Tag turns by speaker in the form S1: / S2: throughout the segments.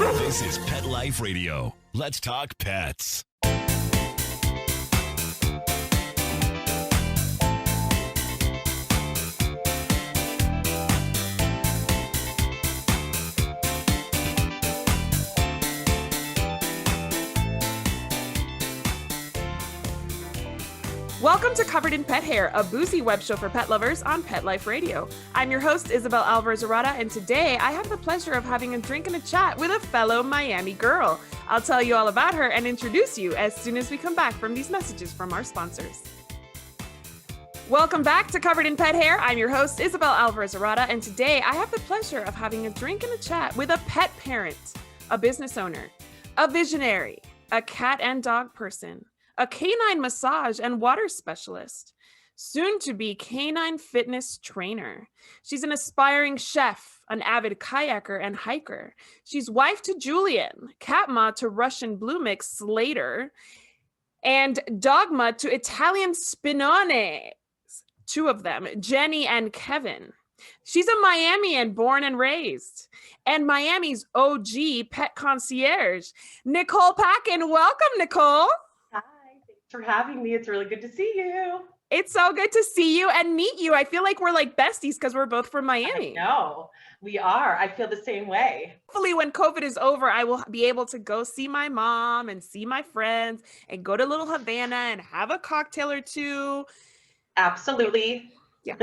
S1: This is Pet Life Radio. Let's talk pets.
S2: Welcome to Covered in Pet Hair, a boozy web show for pet lovers on Pet Life Radio. I'm your host, Isabel Alvarez-Arata, and today I have the pleasure of having a drink and a chat with a fellow Miami girl. I'll tell you all about her and introduce you as soon as we come back from these messages from our sponsors. Welcome back to Covered in Pet Hair. I'm your host, Isabel Alvarez-Arata, and today I have the pleasure of having a drink and a chat with a pet parent, a business owner, a visionary, a cat and dog person, a canine massage and water specialist, soon to be canine fitness trainer. She's an aspiring chef, an avid kayaker and hiker. She's wife to Julian, cat ma to Russian blue mix Slater, and dog ma to Italian Spinone. Two of them, Jenny and Kevin. She's a Miamian born and raised, and Miami's OG pet concierge, Nicole Packin. Welcome, Nicole.
S3: For having me. It's really good to see you.
S2: It's so good to see you and meet you. I feel like we're like besties because we're both from Miami.
S3: No, we are. I feel the same way.
S2: Hopefully when COVID is over, I will be able to go see my mom and see my friends and go to Little Havana and have a cocktail or two.
S3: Absolutely.
S2: Yeah.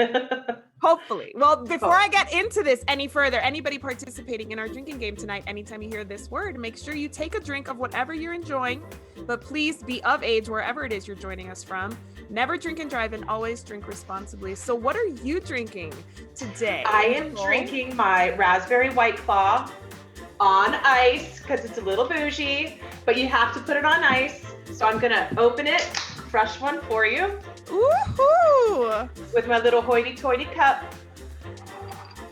S2: Hopefully. Well, before I get into this any further, anybody participating in our drinking game tonight, anytime you hear this word, make sure you take a drink of whatever you're enjoying, but please be of age wherever it is you're joining us from. Never drink and drive and always drink responsibly. So what are you drinking today?
S3: I am drinking my raspberry White Claw on ice because it's a little bougie, but you have to put it on ice. So I'm going to open it, fresh one for you.
S2: Woohoo!
S3: With my little hoity-toity cup.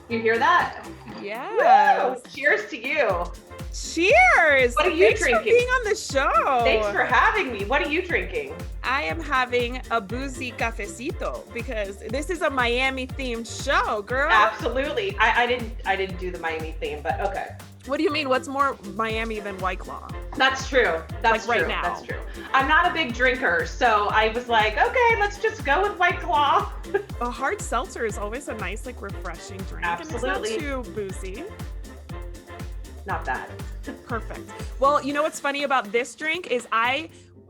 S3: You hear that?
S2: Yes.
S3: Woo! Cheers to you.
S2: Cheers!
S3: What are you
S2: Thanks
S3: drinking?
S2: For being on the show.
S3: Thanks for having me. What are you drinking?
S2: I am having a boozy cafecito because this is a Miami themed show, girl.
S3: Absolutely. I didn't do the Miami theme, but okay.
S2: What do you mean? What's more Miami than White Claw?
S3: That's true. That's
S2: like
S3: true.
S2: Right now.
S3: That's true. I'm not a big drinker, so I was like, okay, let's just go with White Claw.
S2: A hard seltzer is always a nice, like, refreshing drink.
S3: Absolutely.
S2: And it's not too boozy.
S3: Not bad.
S2: Perfect. Well, you know what's funny about this drink is I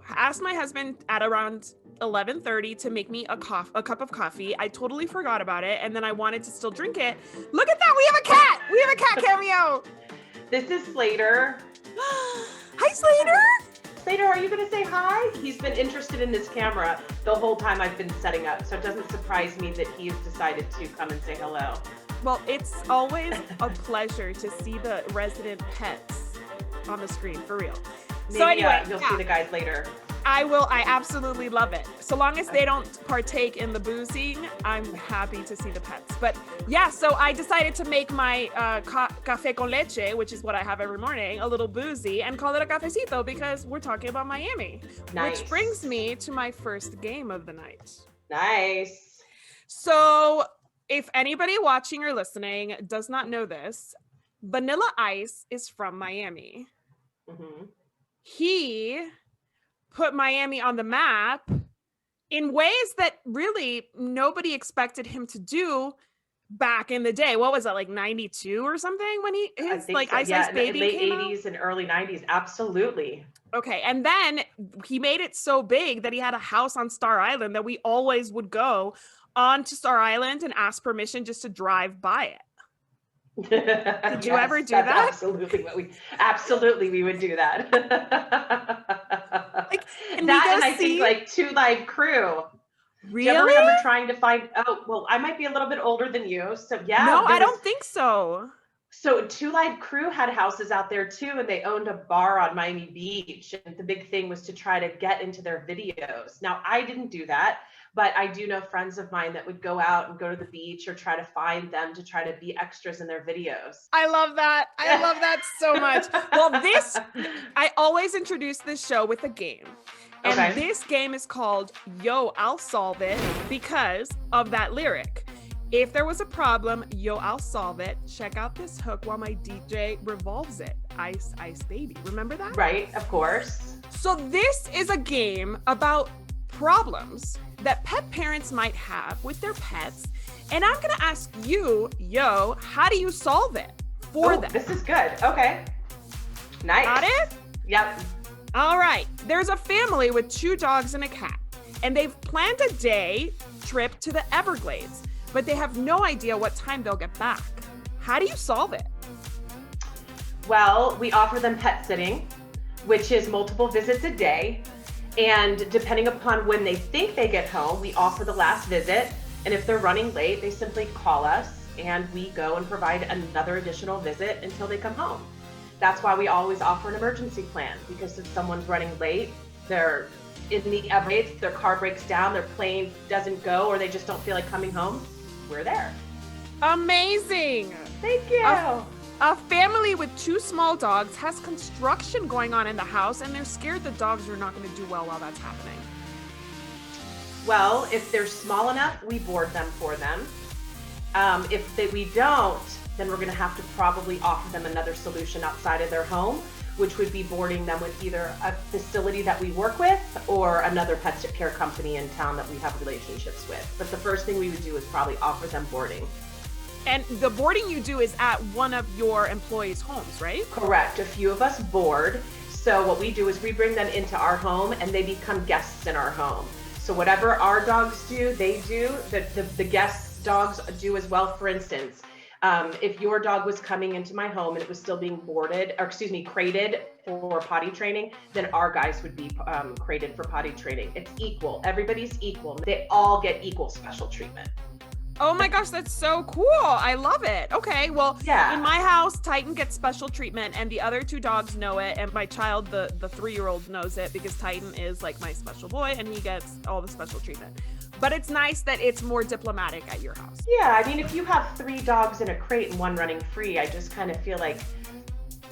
S2: asked my husband at around 11:30 to make me a cup of coffee. I totally forgot about it, and then I wanted to still drink it. Look at that! We have a cat! We have a cat cameo!
S3: This is Slater.
S2: Hi, Slater!
S3: Slater, are you going to say hi? He's been interested in this camera the whole time I've been setting up, so it doesn't surprise me that he has decided to come and say hello.
S2: Well, it's always a pleasure to see the resident pets on the screen, for real.
S3: Maybe,
S2: so anyway,
S3: you'll see the guys later.
S2: I will. I absolutely love it. So long as they don't partake in the boozing, I'm happy to see the pets. But yeah, so I decided to make my café con leche, which is what I have every morning, a little boozy, and call it a cafecito because we're talking about Miami.
S3: Nice.
S2: Which brings me to my first game of the night.
S3: Nice.
S2: So if anybody watching or listening does not know this, Vanilla Ice is from Miami.
S3: Mm-hmm.
S2: He put Miami on the map in ways that really nobody expected him to do back in the day. What was that, like 92 or something when his like
S3: so.
S2: Ice Ice Baby
S3: late
S2: came
S3: 80s
S2: out?
S3: and early 90s. Absolutely.
S2: Okay, and then he made it so big that he had a house on Star Island that we always would go on to Star Island and ask permission just to drive by it. Did you ever do that?
S3: Absolutely we would do that.
S2: Like,
S3: and I think like Two Live Crew.
S2: Really?
S3: Do you ever remember trying to find, I might be a little bit older than you. So yeah.
S2: No, I don't think so.
S3: So Two Live Crew had houses out there too, and they owned a bar on Miami Beach. And the big thing was to try to get into their videos. Now I didn't do that, but I do know friends of mine that would go out and go to the beach or try to find them to try to be extras in their videos.
S2: I love that. I love that so much. Well, I always introduce this show with a game. And this game is called Yo, I'll Solve It because of that lyric. If there was a problem, I'll solve it. Check out this hook while my DJ revolves it. Ice, ice, baby. Remember that?
S3: Right, of course.
S2: So this is a game about problems that pet parents might have with their pets. And I'm going to ask you, how do you solve it for them?
S3: This is good. Okay. Nice.
S2: Got it?
S3: Yep.
S2: All right. There's a family with 2 dogs and a cat, and they've planned a day trip to the Everglades, but they have no idea what time they'll get back. How do you solve it?
S3: Well, we offer them pet sitting, which is multiple visits a day. And depending upon when they think they get home, we offer the last visit. And if they're running late, they simply call us and we go and provide another additional visit until they come home. That's why we always offer an emergency plan, because if someone's running late, they're in the Everglades, their car breaks down, their plane doesn't go, or they just don't feel like coming home, we're there.
S2: Amazing.
S3: Thank you.
S2: A family with 2 small dogs has construction going on in the house, and they're scared the dogs are not going to do well while that's happening.
S3: Well, if they're small enough, we board them for them. We don't, then we're going to have to probably offer them another solution outside of their home, which would be boarding them with either a facility that we work with or another pet care company in town that we have relationships with. But the first thing we would do is probably offer them boarding.
S2: And the boarding you do is at one of your employees' homes, right?
S3: Correct. A few of us board. So what we do is we bring them into our home and they become guests in our home. So whatever our dogs do, they do, the guests' dogs do as well. For instance, if your dog was coming into my home and it was still being crated for potty training, then our guys would be crated for potty training. It's equal. Everybody's equal. They all get equal special treatment.
S2: Oh my gosh, that's so cool. I love it. Okay, well, in my house, Titan gets special treatment and the other 2 dogs know it. And my child, the 3-year-old, knows it because Titan is like my special boy and he gets all the special treatment. But it's nice that it's more diplomatic at your house.
S3: Yeah, I mean, if you have 3 dogs in a crate and 1 running free, I just kind of feel like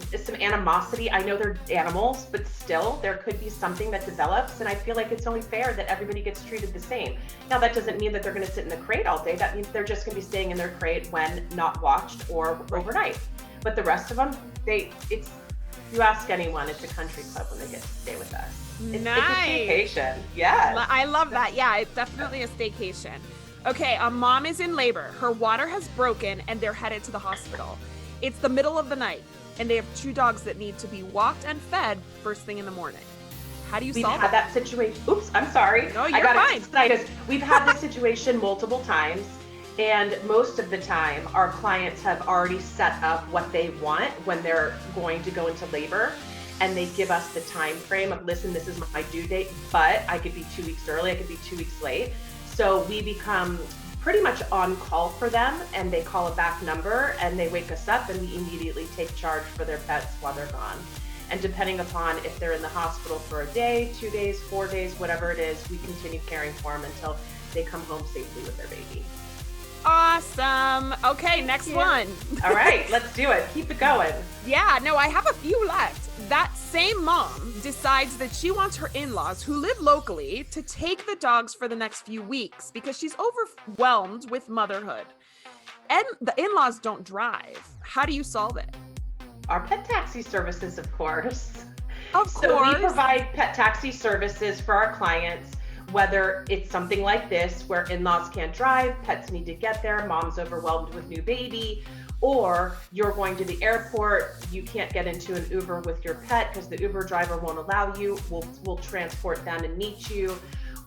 S3: there's some animosity. I know they're animals, but still there could be something that develops, and I feel like it's only fair that everybody gets treated the same. Now that doesn't mean that they're going to sit in the crate all day. That means they're just going to be staying in their crate when not watched or overnight. But the rest of them, you ask anyone, it's a country club when they get to stay with us.
S2: Nice.
S3: It's a staycation. Yes.
S2: I love that. Yeah, it's definitely a staycation. Okay, a mom is in labor. Her water has broken and they're headed to the hospital. It's the middle of the night and they have 2 dogs that need to be walked and fed first thing in the morning. How do you solve
S3: We've had that situation. Oops, I'm sorry.
S2: No, you're fine.
S3: Excited. We've had this situation multiple times, and most of the time our clients have already set up what they want when they're going to go into labor, and they give us the time frame of, listen, this is my due date, but I could be 2 weeks early, I could be 2 weeks late. So we become pretty much on call for them, and they call a back number and they wake us up and we immediately take charge for their pets while they're gone. And depending upon if they're in the hospital for a day, 2 days, 4 days, whatever it is, we continue caring for them until they come home safely with their baby.
S2: Awesome. Okay, next one.
S3: All right, let's do it. Keep it going.
S2: Yeah, no, I have a few left. That same mom decides that she wants her in-laws, who live locally, to take the dogs for the next few weeks because she's overwhelmed with motherhood. And the in-laws don't drive. How do you solve it?
S3: Our pet taxi services, of course.
S2: Of course.
S3: So we provide pet taxi services for our clients, whether it's something like this where in-laws can't drive, pets need to get there, mom's overwhelmed with new baby, or you're going to the airport, you can't get into an Uber with your pet because the Uber driver won't allow you, we'll transport them and meet you.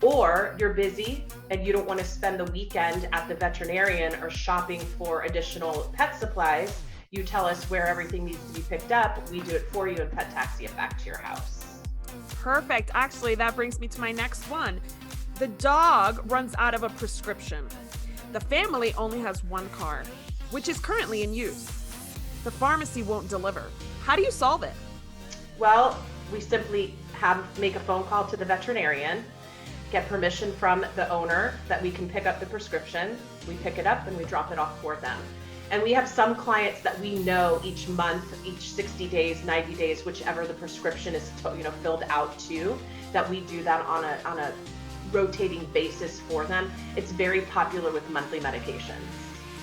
S3: Or you're busy and you don't want to spend the weekend at the veterinarian or shopping for additional pet supplies. You tell us where everything needs to be picked up, we do it for you and pet taxi it back to your house.
S2: Perfect. Actually, that brings me to my next one. The dog runs out of a prescription. The family only has 1 car, which is currently in use. The pharmacy won't deliver. How do you solve it?
S3: Well, we simply make a phone call to the veterinarian, get permission from the owner that we can pick up the prescription. We pick it up and we drop it off for them. And we have some clients that we know each month, each 60 days, 90 days, whichever the prescription is filled out to, that we do that on a rotating basis for them. It's very popular with monthly medications.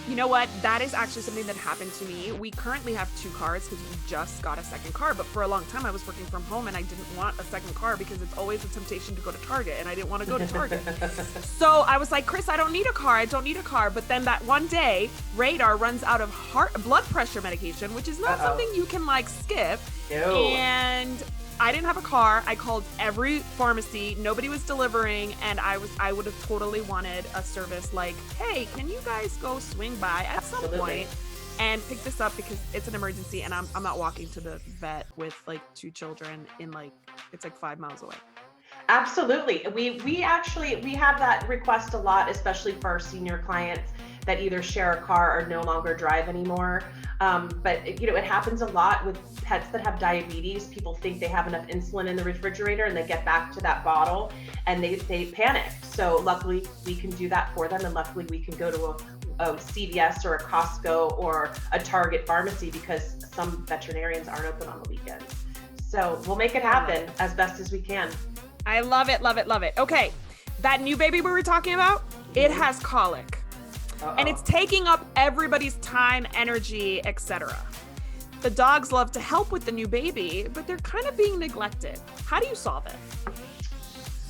S2: You know what? That is actually something that happened to me. We currently have 2 cars because we just got a second car. But for a long time, I was working from home and I didn't want a second car because it's always a temptation to go to Target and I didn't want to go to Target. So I was like, Chris, I don't need a car. I don't need a car. But then that one day, Radar runs out of blood pressure medication, which is not something you can like skip.
S3: Ew.
S2: And I didn't have a car. I called every pharmacy. Nobody was delivering. And I would have totally wanted a service like, hey, can you guys go swing by at some point and pick this up because it's an emergency and I'm not walking to the vet with like 2 children in like, it's like 5 miles away.
S3: Absolutely. We have that request a lot, especially for our senior clients that either share a car or no longer drive anymore. But it happens a lot with pets that have diabetes. People think they have enough insulin in the refrigerator and they get back to that bottle and they panic. So luckily we can do that for them. And luckily we can go to a CVS or a Costco or a Target pharmacy because some veterinarians aren't open on the weekends. So we'll make it happen as best as we can.
S2: I love it, love it, love it. Okay, that new baby we were talking about, it has colic. And it's taking up everybody's time, energy, etc. The dogs love to help with the new baby, but they're kind of being neglected. How do you solve it?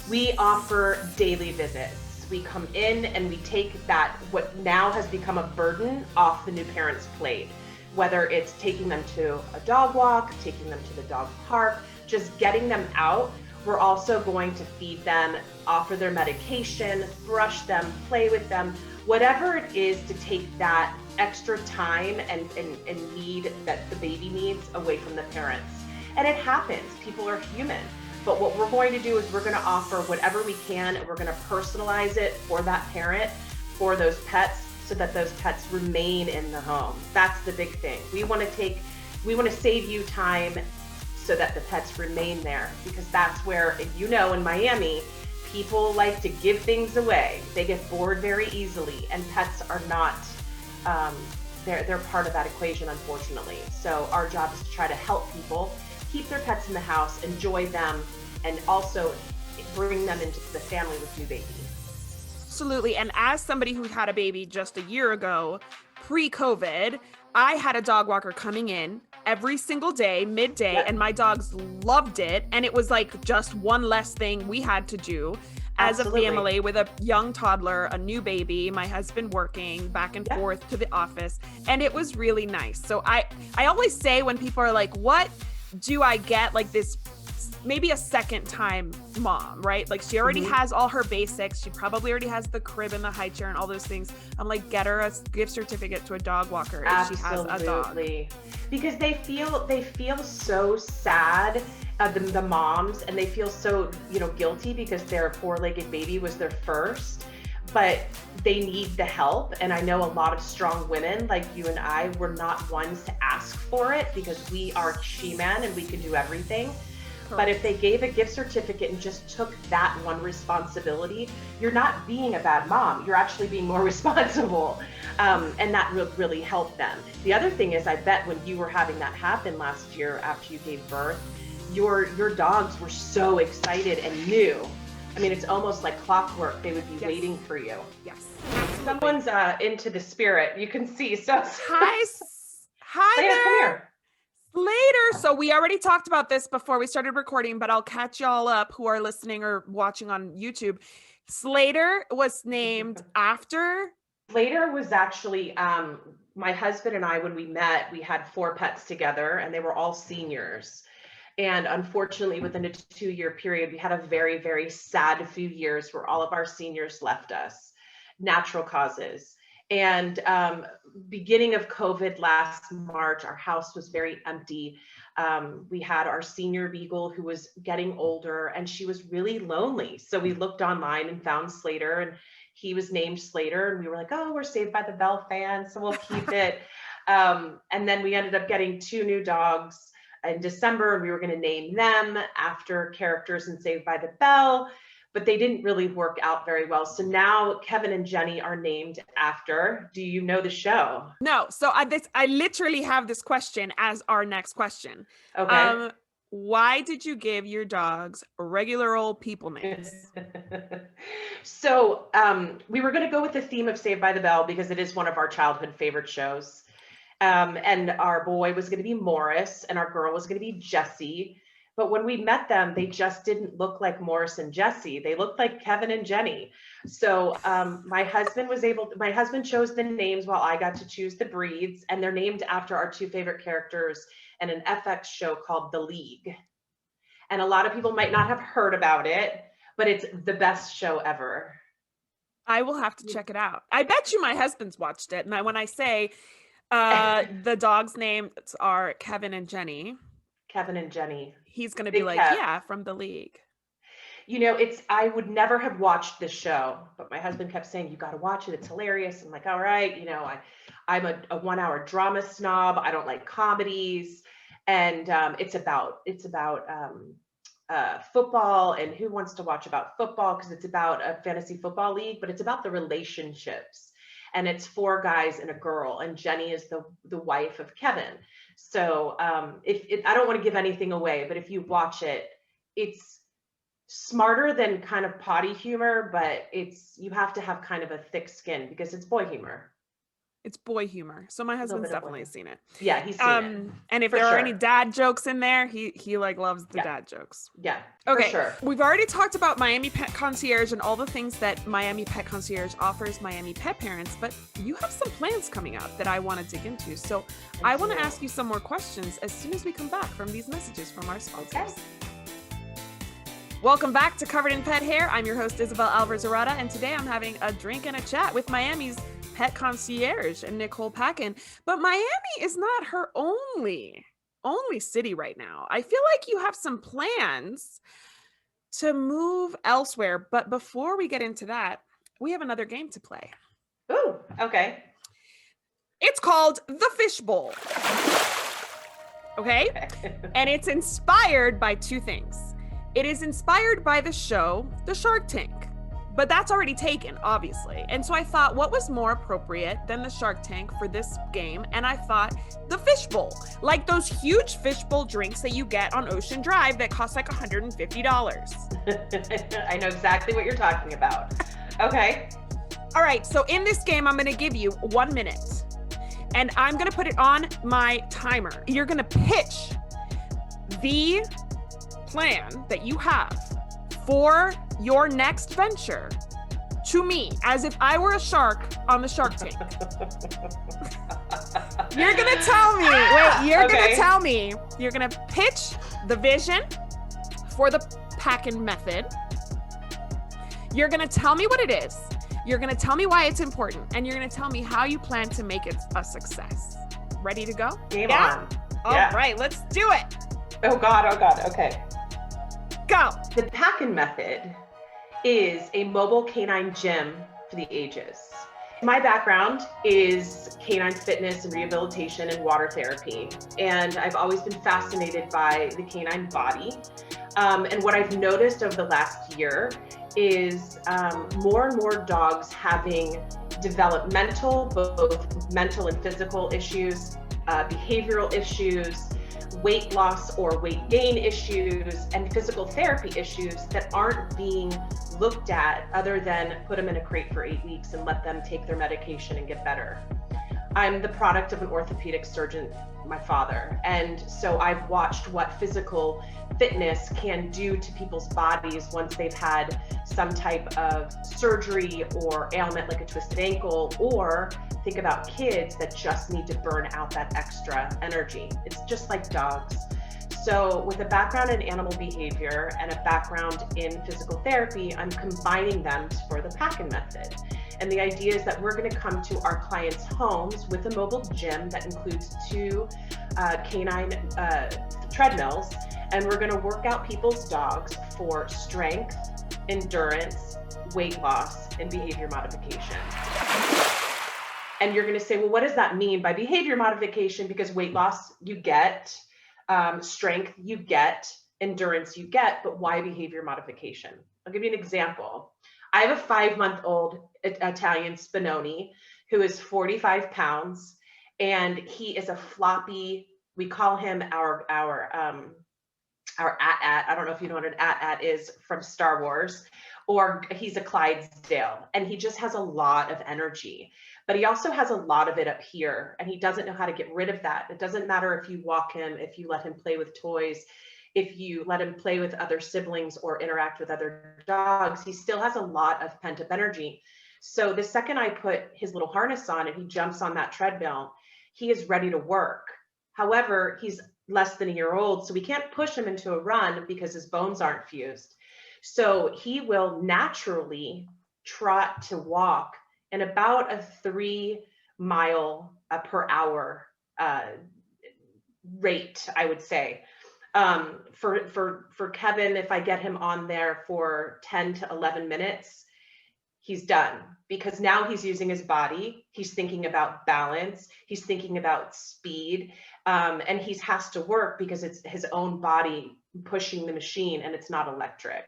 S3: We offer daily visits. We come in and we take that, what now has become a burden, off the new parent's plate. Whether it's taking them to a dog walk, taking them to the dog park, just getting them out. We're also going to feed them, offer their medication, brush them, play with them, whatever it is to take that extra time and need that the baby needs away from the parents. And it happens, people are human. But what we're going to do is we're gonna offer whatever we can, and we're gonna personalize it for that parent, for those pets, so that those pets remain in the home. That's the big thing. We wanna save you time so that the pets remain there, because that's where, in Miami, people like to give things away. They get bored very easily, and pets are not, they're part of that equation, unfortunately. So our job is to try to help people keep their pets in the house, enjoy them, and also bring them into the family with new babies.
S2: Absolutely. And as somebody who had a baby just a year ago, pre-COVID, I had a dog walker coming in every single day, midday, and my dogs loved it. And it was like just one less thing we had to do as a family with a young toddler, a new baby, my husband working back and forth to the office. And it was really nice. So I always say when people are like, what do I get, like this, maybe a second time mom, right? Like she already has all her basics. She probably already has the crib and the high chair and all those things. I'm like, get her a gift certificate to a dog walker if she has a dog.
S3: Because they feel so sad, the moms, and they feel so, guilty because their 4-legged baby was their first, but they need the help. And I know a lot of strong women like you and I were not ones to ask for it because we are she-man and we can do everything. But if they gave a gift certificate and just took that one responsibility, you're not being a bad mom. You're actually being more responsible. And that will really help them. The other thing is, I bet when you were having that happen last year after you gave birth, your dogs were so excited and knew. I mean, it's almost like clockwork. They would be waiting for you.
S2: Yes.
S3: Someone's into the spirit. You can see. So
S2: Hi
S3: Slater,
S2: there.
S3: come here.
S2: Later. So we already talked about this before we started recording, but I'll catch y'all up who are listening or watching on YouTube. Slater was named after?
S3: Slater was actually, my husband and I, when we met, we had 4 pets together and they were all seniors. And unfortunately, within a 2-year period, we had a very, very sad few years where all of our seniors left us, natural causes. And beginning of COVID last March, our house was very empty. We had our senior beagle who was getting older and she was really lonely. So we looked online and found Slater, and he was named Slater. And we were like, oh, we're Saved by the Bell fans, so we'll keep it. And then we ended up getting 2 new dogs in December, and we were going to name them after characters in Saved by the Bell, but they didn't really work out very well. So now Kevin and Jenny are named after. Do you know the show?
S2: No. So I literally have this question as our next question.
S3: Okay.
S2: Why did you give your dogs regular old people names?
S3: So we were going to go with the theme of Saved by the Bell because it is one of our childhood favorite shows. And our boy was going to be Morris and our girl was going to be Jessie. But when we met them, they just didn't look like Morris and Jessie. They looked like Kevin and Jenny. So my husband chose the names while I got to choose the breeds. And they're named after our two favorite characters in an FX show called The League. And a lot of people might not have heard about it, but it's the best show ever.
S2: I will have to check it out. I bet you my husband's watched it. And when I say the dogs' names are Kevin and Jenny.
S3: Kevin and Jenny.
S2: He's going to be like, yeah, from The League.
S3: You know, I would never have watched this show, but my husband kept saying, you got to watch it. It's hilarious. I'm like, all right. You know, I'm a 1 hour drama snob. I don't like comedies. And it's about football, and who wants to watch about football? Because it's about a fantasy football league, but it's about the relationships. And it's 4 guys and a girl, and Jenny is the wife of Kevin. So I don't want to give anything away, but if you watch it, it's smarter than kind of potty humor, but you have to have kind of a thick skin because it's boy humor.
S2: It's boy humor. So my husband's definitely seen it.
S3: Yeah, he's seen it.
S2: And if there are any dad jokes in there, he like loves the dad jokes.
S3: Yeah.
S2: Okay.
S3: For sure.
S2: We've already talked about Miami Pet Concierge and all the things that Miami Pet Concierge offers Miami pet parents, but you have some plans coming up that I want to dig into. So I want to ask you some more questions as soon as we come back from these messages from our sponsors. Okay. Welcome back to Covered in Pet Hair. I'm your host, Isabel Alvarez-Arata, and today I'm having a drink and a chat with Miami's Pet Concierge and Nicole Packin. But Miami is not her only city right now. I feel like you have some plans to move elsewhere. But before we get into that, we have another game to play.
S3: Ooh, okay.
S2: It's called The Fishbowl. Okay? And it's inspired by 2 things. It is inspired by the show, The Shark Tank. But that's already taken, obviously. And so I thought, what was more appropriate than the Shark Tank for this game? And I thought, the fishbowl. Like those huge fishbowl drinks that you get on Ocean Drive that cost like $150.
S3: I know exactly what you're talking about. Okay.
S2: All right, so in this game, I'm gonna give you 1 minute. And I'm gonna put it on my timer. You're gonna pitch the plan that you have for your next venture to me as if I were a shark on the Shark Tank. You're gonna tell me, gonna tell me, you're gonna pitch the vision for the Packin Method. You're gonna tell me what it is. You're gonna tell me why it's important, and you're gonna tell me how you plan to make it a success. Ready to go?
S3: Game on.
S2: All right, let's do it.
S3: Oh God, okay.
S2: Go.
S3: The Packin Method is a mobile canine gym for the ages. My background is canine fitness and rehabilitation and water therapy, and I've always been fascinated by the canine body. And what I've noticed over the last year is more and more dogs having developmental, both mental and physical issues, behavioral issues, weight loss or weight gain issues, and physical therapy issues that aren't being looked at other than put them in a crate for 8 weeks and let them take their medication and get better. I'm the product of an orthopedic surgeon, my father, and so I've watched what physical fitness can do to people's bodies once they've had some type of surgery or ailment like a twisted ankle, or think about kids that just need to burn out that extra energy. It's just like dogs. So with a background in animal behavior and a background in physical therapy, I'm combining them for the Packin Method. And the idea is that we're going to come to our clients' homes with a mobile gym that includes 2 canine treadmills, and we're going to work out people's dogs for strength, endurance, weight loss, and behavior modification. And you're going to say, well, what does that mean by behavior modification? Because weight loss you get, strength you get, endurance you get, but why behavior modification? I'll give you an example. I have a 5-month-old Italian Spinoni who is 45 pounds, and he is a floppy, we call him our or at, I don't know if you know what an at is from Star Wars, or he's a Clydesdale, and he just has a lot of energy, but he also has a lot of it up here, and he doesn't know how to get rid of that. It doesn't matter if you walk him, if you let him play with toys, if you let him play with other siblings or interact with other dogs, he still has a lot of pent up energy. So the second I put his little harness on and he jumps on that treadmill, he is ready to work. However, he's less than a year old, so we can't push him into a run because his bones aren't fused. So he will naturally trot to walk in about a 3 mile per hour rate, I would say. For Kevin, if I get him on there for 10 to 11 minutes, he's done, because now he's using his body. He's thinking about balance. He's thinking about speed. And he has to work because it's his own body pushing the machine, and it's not electric.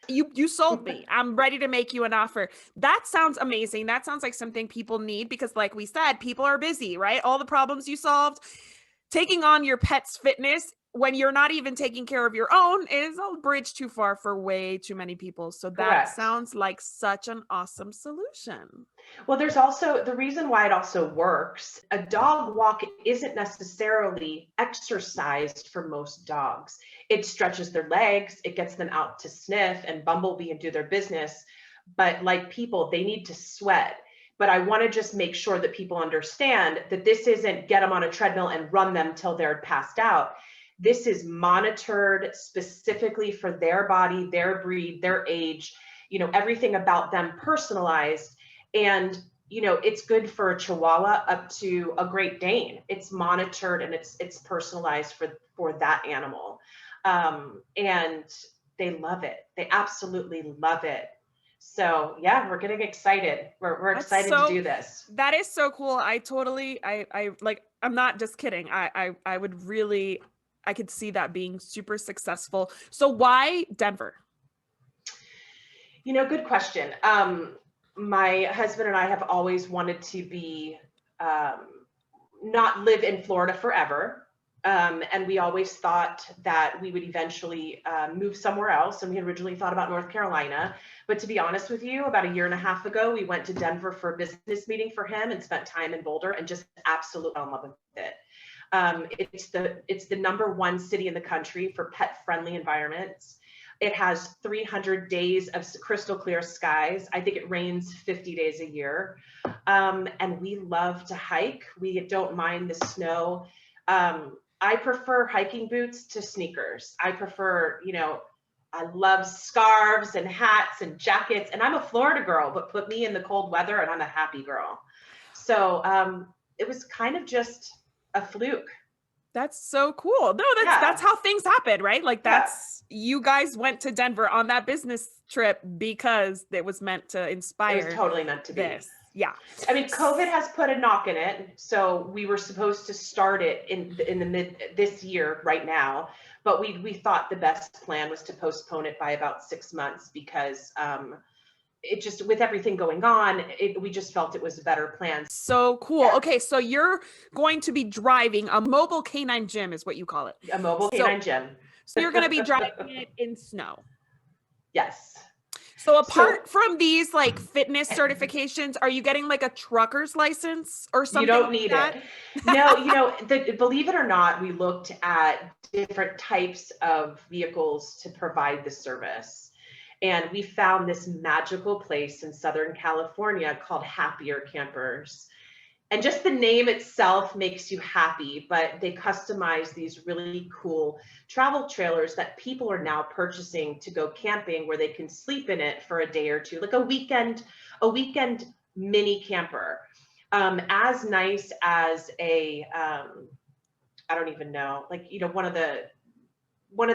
S2: You sold me. I'm ready to make you an offer. That sounds amazing. That sounds like something people need, because like we said, people are busy, right? All the problems you solved, taking on your pet's fitness when you're not even taking care of your own is a bridge too far for way too many people. So that
S3: Correct.
S2: sounds like such an awesome solution.
S3: Well, there's also the reason why it also works. A dog walk isn't necessarily exercised for most dogs. It stretches their legs, it gets them out to sniff and bumblebee and do their business. But like people, they need to sweat. But I want to just make sure that people understand that this isn't get them on a treadmill and run them till they're passed out. This is monitored specifically for their body, their breed, their age, everything about them personalized. And, it's good for a Chihuahua up to a Great Dane. It's monitored and it's personalized for that animal. And they love it. They absolutely love it. So yeah, we're getting excited. We're excited to do this.
S2: That is so cool. I like, I'm not just kidding. I would really, I could see that being super successful. So why Denver?
S3: Good question. My husband and I have always wanted to be, not live in Florida forever. And we always thought that we would eventually move somewhere else. And we originally thought about North Carolina. But to be honest with you, about a year and a half ago, we went to Denver for a business meeting for him and spent time in Boulder and just absolutely fell in love with it. It's the #1 city in the country for pet-friendly environments. It has 300 days of crystal clear skies. I think it rains 50 days a year. And we love to hike. We don't mind the snow. I prefer hiking boots to sneakers. I prefer, I love scarves and hats and jackets, and I'm a Florida girl, but put me in the cold weather and I'm a happy girl. So it was kind of just a fluke.
S2: That's so cool. No, that's how things happen, right? Like you guys went to Denver on that business trip because it was meant to inspire.
S3: It was totally meant to be.
S2: This. Yeah.
S3: I mean, COVID has put a knock in it. So we were supposed to start it in the this year right now, but we thought the best plan was to postpone it by about 6 months because it just, with everything going on, we just felt it was a better plan.
S2: So cool. Yeah. Okay. So you're going to be driving a mobile canine gym is what you call it.
S3: A mobile canine gym.
S2: So you're going to be driving it in snow.
S3: Yes.
S2: So apart from these like fitness certifications, are you getting like a trucker's license or something?
S3: You don't need it. No, believe it or not, we looked at different types of vehicles to provide the service. And we found this magical place in Southern California called Happier Campers. And just the name itself makes you happy, but they customize these really cool travel trailers that people are now purchasing to go camping, where they can sleep in it for a day or two, like a weekend mini camper. As nice as a, I don't even know, like, one of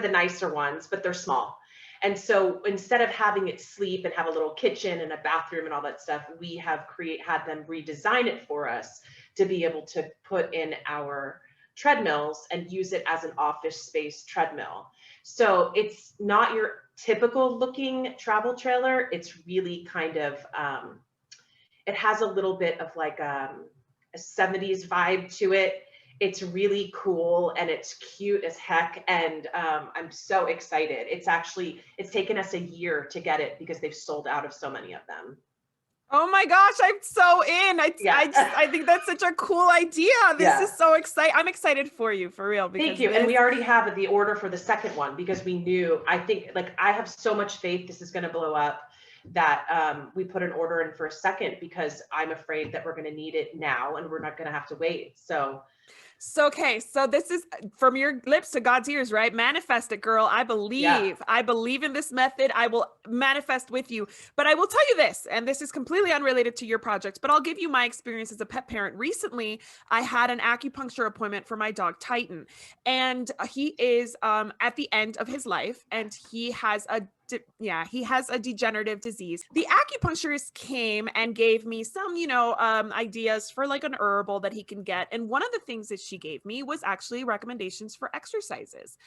S3: the nicer ones, but they're small. And so instead of having it sleep and have a little kitchen and a bathroom and all that stuff, we have had them redesign it for us to be able to put in our treadmills and use it as an office space treadmill. So it's not your typical looking travel trailer. It's really kind of, it has a little bit of like a 70s vibe to it. It's really cool and it's cute as heck. And I'm so excited. It's taken us a year to get it because they've sold out of so many of them.
S2: Oh my gosh, I'm so in.
S3: Yeah.
S2: I think that's such a cool idea. This
S3: Yeah.
S2: is so exciting. I'm excited for you, for real.
S3: Thank you. And we already have the order for the second one because we knew, I think, like, I have so much faith this is going to blow up that we put an order in for a second because I'm afraid that we're going to need it now and we're not going to have to wait.
S2: So, okay, so this is from your lips to God's ears, right? Manifest it, girl. I believe.
S3: Yeah.
S2: I believe in this method. I will manifest with you. But I will tell you this, and this is completely unrelated to your projects, but I'll give you my experience as a pet parent. Recently, I had an acupuncture appointment for my dog Titan, and he is at the end of his life, and he has a degenerative disease. The acupuncturist came and gave me some, ideas for like an herbal that he can get. And one of the things that she gave me was actually recommendations for exercises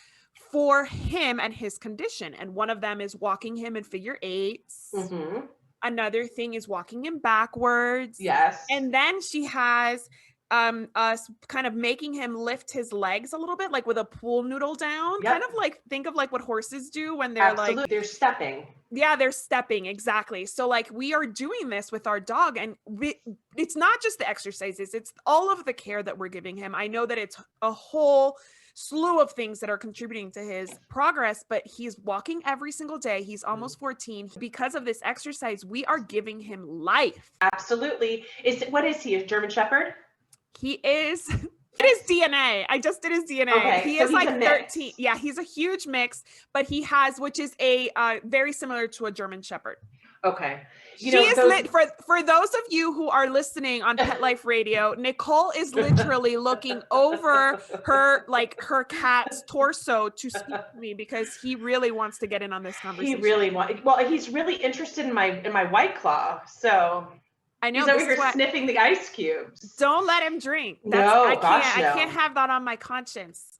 S2: for him and his condition. And one of them is walking him in figure eights.
S3: Mm-hmm.
S2: Another thing is walking him backwards.
S3: Yes.
S2: And then she has us kind of making him lift his legs a little bit, like with a pool noodle down.
S3: Yep.
S2: Kind of like, think of like what horses do when they're
S3: Absolutely.
S2: like,
S3: they're stepping.
S2: Yeah, they're stepping. Exactly. So like we are doing this with our dog, and it's not just the exercises, it's all of the care that we're giving him. I know that it's a whole slew of things that are contributing to his progress, but he's walking every single day. He's almost 14. Because of this exercise, we are giving him life.
S3: Absolutely. What is he, a German Shepherd?
S2: He is. It is DNA. I just did his DNA.
S3: Okay,
S2: he
S3: so
S2: is
S3: he's
S2: like
S3: a mix.
S2: 13. Yeah, he's a huge mix, but he has, which is a very similar to a German Shepherd.
S3: Okay.
S2: For those of you who are listening on Pet Life Radio, Nicole is literally looking over her cat's torso to speak to me because he really wants to get in on this conversation.
S3: He's really interested in my White Claw. So
S2: I know.
S3: He's over here sniffing the ice cubes.
S2: Don't let him drink.
S3: I
S2: can't have that on my conscience.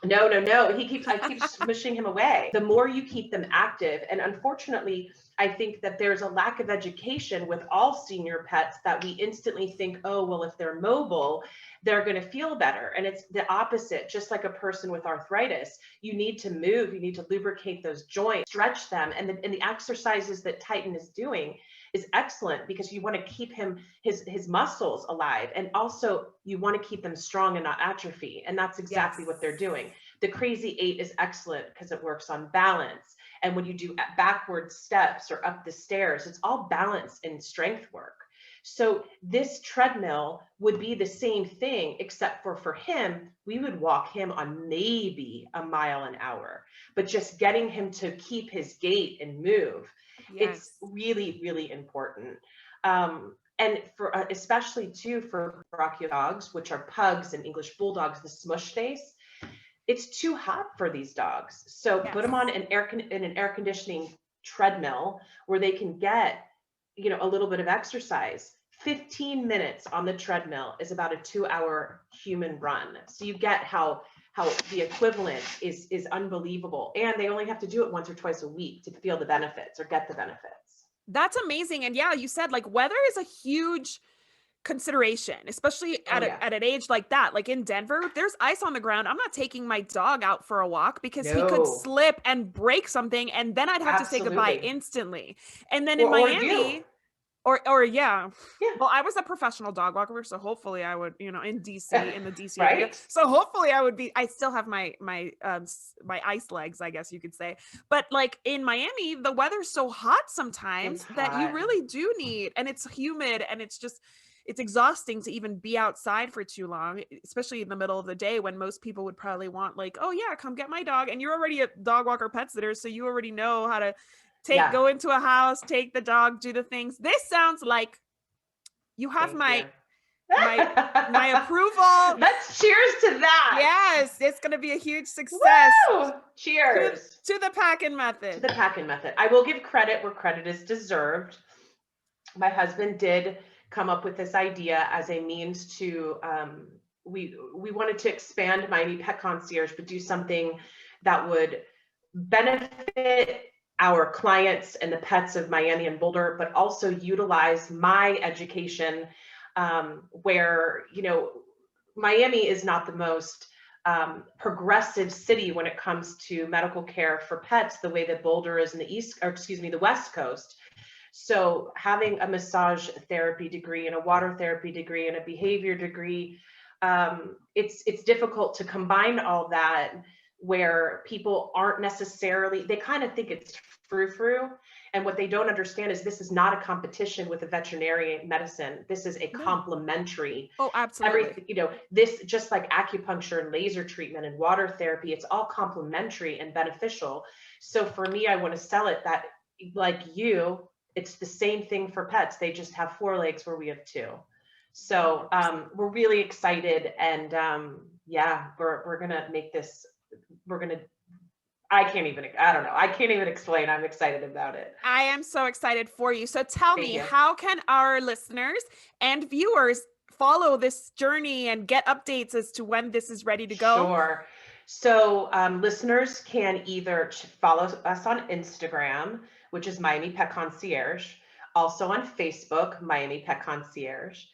S3: No. I keep smushing him away. The more you keep them active, and unfortunately, I think that there's a lack of education with all senior pets that we instantly think, oh, well, if they're mobile, they're going to feel better. And it's the opposite. Just like a person with arthritis, you need to move, you need to lubricate those joints, stretch them. And the exercises that Titan is doing is excellent because you want to keep his muscles alive. And also you want to keep them strong and not atrophy. And that's exactly what they're doing. The Crazy 8 is excellent because it works on balance. And when you do backward steps or up the stairs, it's all balance and strength work. So this treadmill would be the same thing, except for him, we would walk him on maybe a mile an hour, but just getting him to keep his gait and move. Yes. It's really, really important. And for especially too for brachio dogs, which are pugs and English bulldogs, the smush face, it's too hot for these dogs. So put them on an air conditioning treadmill where they can get, a little bit of exercise. 15 minutes on the treadmill is about a 2-hour human run. So you get how the equivalent is unbelievable. And they only have to do it once or twice a week to feel the benefits or get the benefits.
S2: That's amazing. And yeah, you said like weather is a huge consideration, especially at an age like that. Like in Denver, there's ice on the ground. I'm not taking my dog out for a walk because he could slip and break something, and then I'd have to say goodbye instantly. And then in Miami, or yeah. Well, I was a professional dog walker, so hopefully I would, in DC, in the DC area. So hopefully I still have my ice legs, I guess you could say. But like in Miami, the weather's so hot sometimes that you really do need, and it's humid, and it's exhausting to even be outside for too long, especially in the middle of the day when most people would probably want like, oh yeah, come get my dog. And you're already a dog walker pet sitter, so you already know how to go into a house, take the dog, do the things. This sounds like you have my approval.
S3: Let's cheers to that.
S2: Yes, it's going to be a huge success.
S3: Woo! Cheers.
S2: To the Packin Method.
S3: To the Packin Method. I will give credit where credit is deserved. My husband did come up with this idea as a means to, we wanted to expand Miami Pet Concierge, but do something that would benefit our clients and the pets of Miami and Boulder, but also utilize my education, where, Miami is not the most progressive city when it comes to medical care for pets, the way that Boulder is in the West Coast. So having a massage therapy degree and a water therapy degree and a behavior degree, it's difficult to combine all that, where people aren't necessarily, they kind of think it's frou-frou. And what they don't understand is this is not a competition with a veterinary medicine. This is a complementary.
S2: Oh, absolutely.
S3: Everything, this, just like acupuncture and laser treatment and water therapy, it's all complementary and beneficial. So for me, I want to sell it that, like you, it's the same thing for pets. They just have 4 legs where we have 2. So we're really excited, and we're gonna make this. I can't even explain. I'm excited about it.
S2: I am so excited for you. So tell me, how can our listeners and viewers follow this journey and get updates as to when this is ready to go?
S3: Sure. So listeners can either follow us on Instagram, which is Miami Pet Concierge, also on Facebook, Miami Pet Concierge.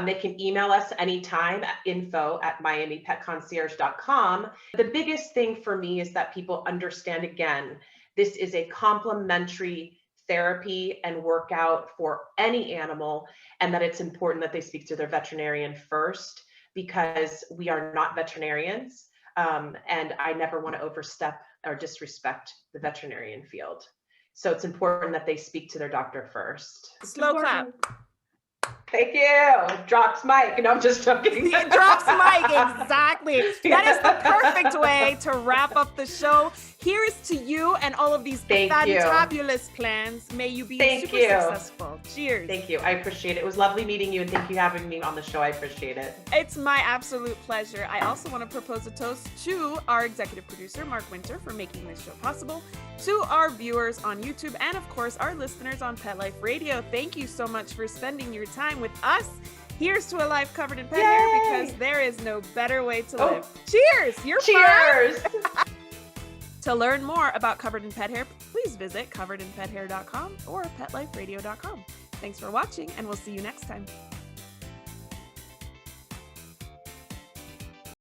S3: They can email us anytime at info@miamipetconcierge.com. The biggest thing for me is that people understand, again, this is a complementary therapy and workout for any animal, and that it's important that they speak to their veterinarian first, because we are not veterinarians. And I never want to overstep or disrespect the veterinarian field. So it's important that they speak to their doctor first.
S2: Slow clap.
S3: Thank you. Drops mic. No, I'm just joking.
S2: Drops mic, exactly. That is the perfect way to wrap up the show. Here's to you and all of these fabulous plans. May you be super successful. Cheers.
S3: Thank you. I appreciate it. It was lovely meeting you, and thank you for having me on the show. I appreciate it.
S2: It's my absolute pleasure. I also want to propose a toast to our executive producer, Mark Winter, for making this show possible, to our viewers on YouTube, and of course, our listeners on Pet Life Radio. Thank you so much for spending your time with us. Here's to a life covered in pet hair, because there is no better way to live. Cheers!
S3: Cheers!
S2: To learn more about Covered in Pet Hair, please visit coveredinpethair.com or petliferadio.com. Thanks for watching, and we'll see you next time.